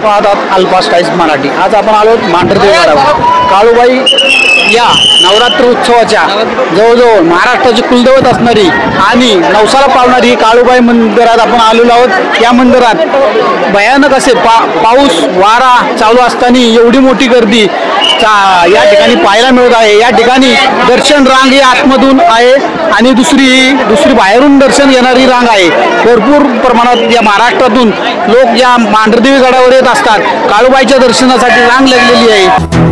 पाहतात अल्फास्ट टाइम्स मराठी। आज आपण आलो मांढरदेव गडावर। काळूबाई या नवरात्र उत्सवाच्या जवळजवळ महाराष्ट्राची कुलदैवत असणारी आणि नवसाला पावणारी काळूबाई मंदिरात आपण आलेलो आहोत। या मंदिरात भयानक असे पाऊस वारा चालू असताना एवढी मोठी गर्दी या ठिकाणी पाहायला मिळत आहे। या ठिकाणी दर्शन रांग ही आतमधून आहे आणि दुसरी बाहेरून दर्शन घेणारी रांग आहे। भरपूर प्रमाणात या महाराष्ट्रातून लोक या मांढरदेवी गडावर येत असतात। काळूबाईच्या दर्शनासाठी रांग लागलेली आहे।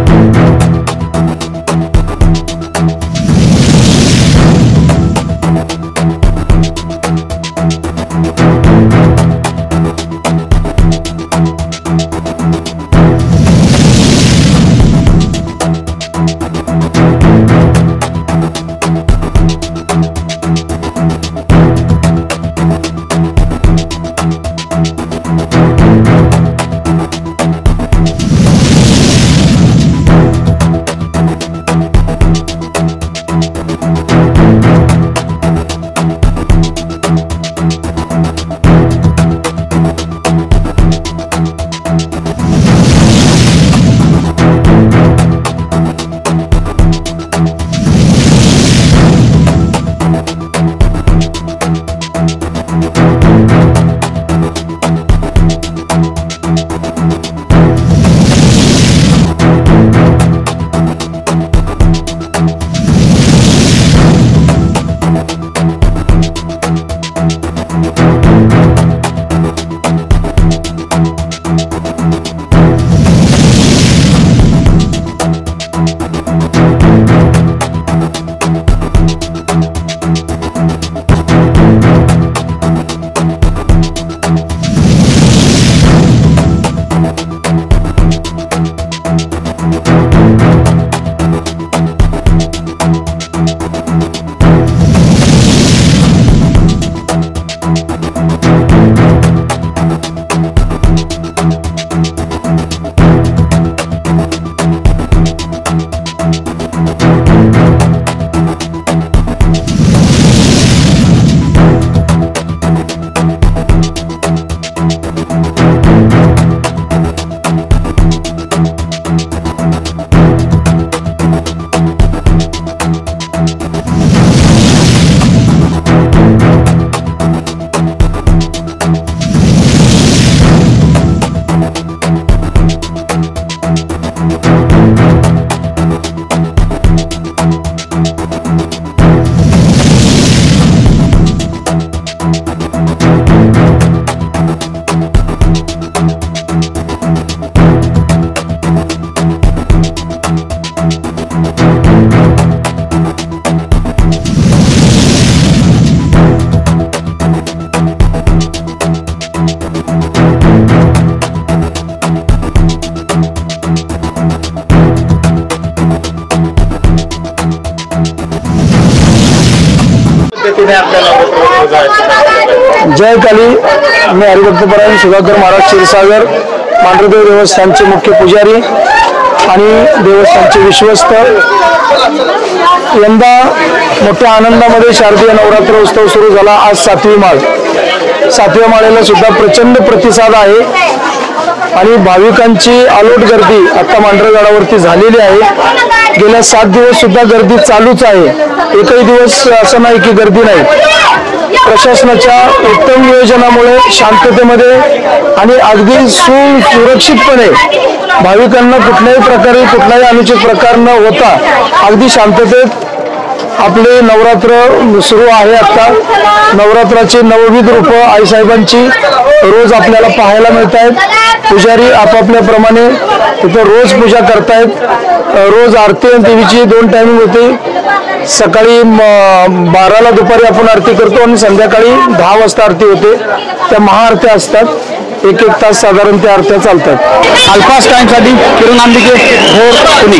जय काली। मी हरिभक्तपरायण सुधाकर महाराज क्षीरसागर मांढरदेव देवस्थानचे मुख्य पुजारी आणि देवस्थानचे विश्वस्त। यंदा मोठ्या आनंदामध्ये शारदीय नवरात्र उत्सव सुरू झाला। आज 7वी माळ। 7व्या माळेला सुद्धा प्रचंड प्रतिसाद आहे आणि भाविकांची अलोट गर्दी आता मांढरगडावरती झालेली आहे। गेल्या 7 दिवस सुद्धा गर्दी चालूच आहे। एकही दिवस असं नाही की गर्दी नाही। प्रशासनाच्या उत्तम नियोजनामुळे शांततेमध्ये आणि अगदी सुरक्षितपणे भाविकांना कुठल्याही प्रकारे कुठलाही अनुचित प्रकार न होता अगदी शांततेत आपले नवरात्र सुरू आहे। आता नवरात्राची नवविध रूपं आईसाहेबांची रोज आपल्याला पाहायला मिळत आहेत। पुजारी आपापल्याप्रमाणे तिथे रोज पूजा करतायत। रोज आरती आणि देवीची 2 टायमिंग होते। सकाळी 12ला दुपारी आपण आरती करतो आणि संध्याकाळी 10 वाजता आरती होते। त्या महाआरत्या असतात। 1-1 तास साधारण त्या आरत्या चालतात। अल्फास्ट टाइम्ससाठी किरण आंबिके, भोर, पुणे।